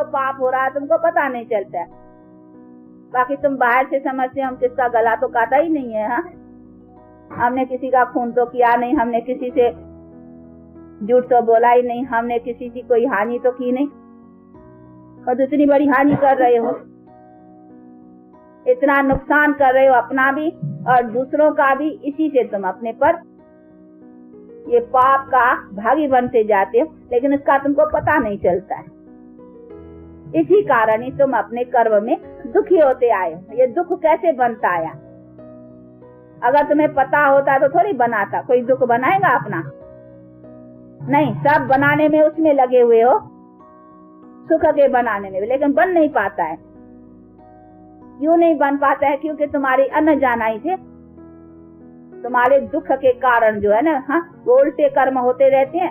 पाप हो रहा है तुमको पता नहीं चलता है। बाकी तुम बाहर से समझते हम किसका गला तो काटा ही नहीं है, हाँ, हमने किसी का खून तो किया नहीं, हमने किसी से झूठ तो बोला ही नहीं, हमने किसी की कोई हानि तो की नहीं, और इतनी बड़ी हानि कर रहे हो, इतना नुकसान कर रहे हो अपना भी और दूसरों का भी। इसी से तुम अपने पर ये पाप का भागी बनते जाते हो, लेकिन इसका तुमको पता नहीं चलता है। इसी कारण ही तुम अपने कर्म में दुखी होते आए हो। ये दुख कैसे बनता आया? अगर तुम्हें पता होता तो थोड़ी बनाता। कोई दुख बनाएगा अपना? नहीं, सब बनाने में उसमें लगे हुए हो, सुख के बनाने में, लेकिन बन नहीं पाता है। क्यों नहीं बन पाता है? क्योंकि तुम्हारी अनजानाई से तुम्हारे दुख के कारण जो है ना, हाँ, वो उल्टे कर्म होते रहते हैं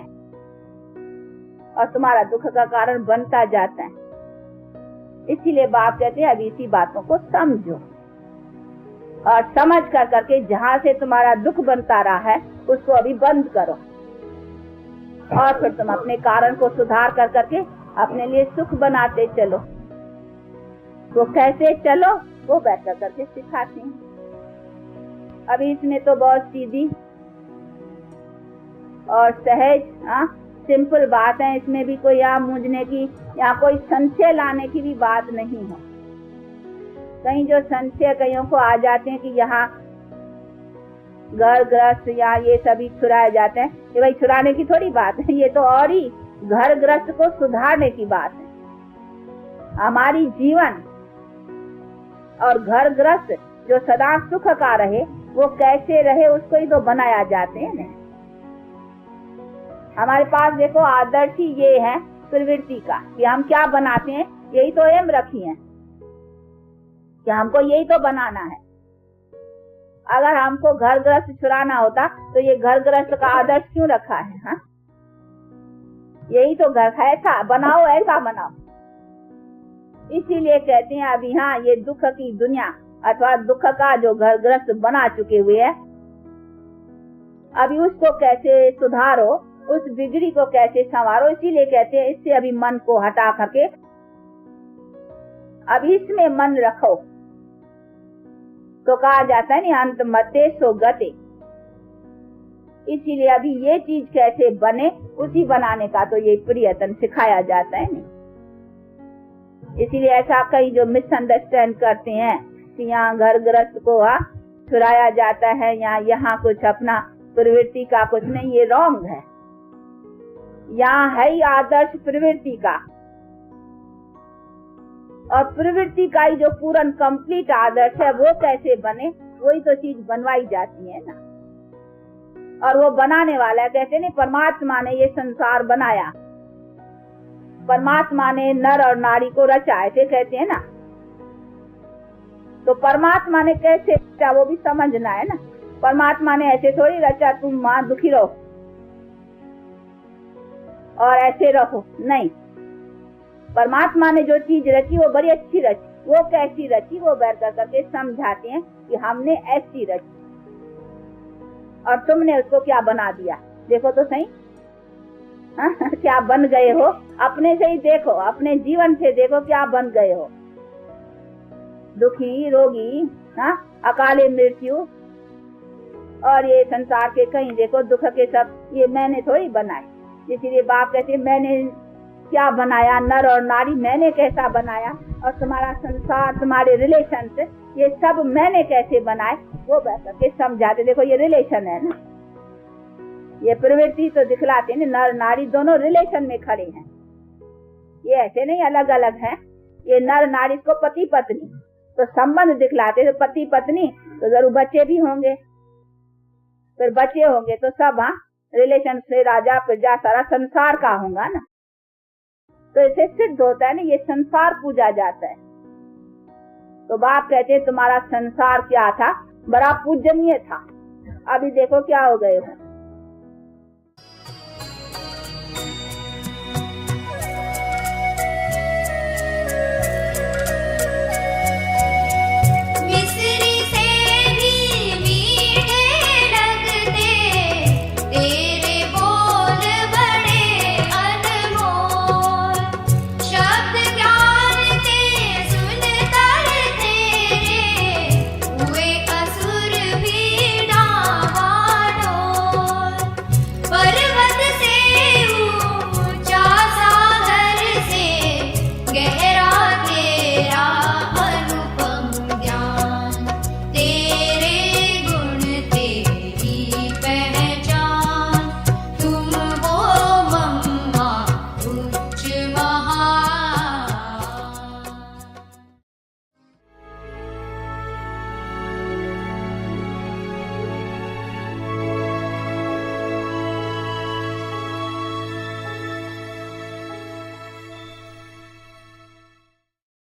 और तुम्हारा दुख का कारण बनता जाता है। इसीलिए बाप कहते हैं अभी इसी बातों को समझो और समझ कर करके जहाँ से तुम्हारा दुख बनता रहा है उसको अभी बंद करो और फिर तुम अपने कारण को सुधार कर करके अपने लिए सुख बनाते चलो। वो कैसे चलो वो बैठ कर करके सिखाते हैं। अभी इसमें तो बहुत सीधी और सहज, हाँ, सिंपल बात है। इसमें भी कोई यहाँ मूंझने की या कोई संशय लाने की भी बात नहीं है। कहीं जो संशय कईयों को आ जाते हैं कि यहाँ घर गृहस्थ या ये सभी छुड़ाए जाते हैं, ये भाई छुड़ाने की थोड़ी बात है, ये तो और ही घर गृहस्थ को सुधारने की बात है। हमारी जीवन और घर गृहस्थ जो सदा सुख का रहे वो कैसे रहे उसको ही तो बनाया जाते हैं ना। हमारे पास देखो आदर्श ही ये है प्रवृत्ति का कि हम क्या बनाते हैं, यही तो एम रखी है कि हमको यही तो बनाना है। अगर हमको घर गृहस्थ छुड़ाना होता तो ये घर गृहस्थ का आदर्श क्यों रखा है? हाँ, यही तो घर है, ऐसा बनाओ, ऐसा बनाओ। इसीलिए कहते हैं अभी हाँ, ये दुख की दुनिया अथवा दुख का जो घर गृहस्थ बना चुके हुए है, अभी उसको कैसे सुधारो, उस बिगड़ी को कैसे संवारो। इसीलिए कहते हैं इससे अभी मन को हटा करके अभी इसमें मन रखो। तो कहा जाता है ना, अंत मते सो गते। इसीलिए अभी ये चीज कैसे बने उसी बनाने का तो ये प्रयत्न सिखाया जाता है ना। इसीलिए ऐसा कई जो मिसअंडरस्टैंड करते हैं कि यहाँ घर गृहस्थ को छुड़ाया जाता है या यहाँ कुछ अपना प्रवृत्ति का कुछ नहीं, ये रॉन्ग है। यहाँ है ही आदर्श प्रवृत्ति का, और प्रवृत्ति का ही जो पूर्ण कंप्लीट आदर्श है वो कैसे बने, वही तो चीज बनवाई जाती है ना। और वो बनाने वाला है, कहते नहीं परमात्मा ने ये संसार बनाया, परमात्मा ने नर और नारी को रचा, ऐसे कहते हैं ना। तो परमात्मा ने कैसे रचा वो भी समझना है ना। परमात्मा ने ऐसे थोड़ी रचा तुम माँ दुखी रहो और ऐसे रहो, नहीं। परमात्मा ने जो चीज रची वो बड़ी अच्छी रची। वो कैसी रची वो बैठ कर करके समझाते हैं कि हमने ऐसी रची और तुमने उसको क्या बना दिया। देखो तो सही, क्या बन गए हो। अपने से ही देखो, अपने जीवन से देखो क्या बन गए हो। दुखी, रोगी, अकाले मृत्यु, और ये संसार के कहीं देखो दुख के सब ये मैंने थोड़ी बनाए। इसीलिए बाप कहते मैंने क्या बनाया, नर और नारी मैंने कैसा बनाया, और तुम्हारा संसार, तुम्हारे रिलेशन से ये सब मैंने कैसे बनाए वो बैठ के समझाते। देखो ये रिलेशन है ना, ये प्रवृत्ति तो दिखलाते हैं, नर नारी दोनों रिलेशन में खड़े हैं। ये ऐसे नहीं अलग अलग हैं। ये नर नारी को पति पत्नी तो संबंध दिखलाते, तो पति पत्नी तो जरूर बच्चे भी होंगे, फिर बच्चे होंगे तो सब रिलेशन से राजा प्रजा सारा संसार का होगा ना। तो इसे सिद्ध होता है ना, ये संसार पूजा जाता है। तो बाप कहते तुम्हारा संसार क्या था, बड़ा पूजनीय था, अभी देखो क्या हो गए हो।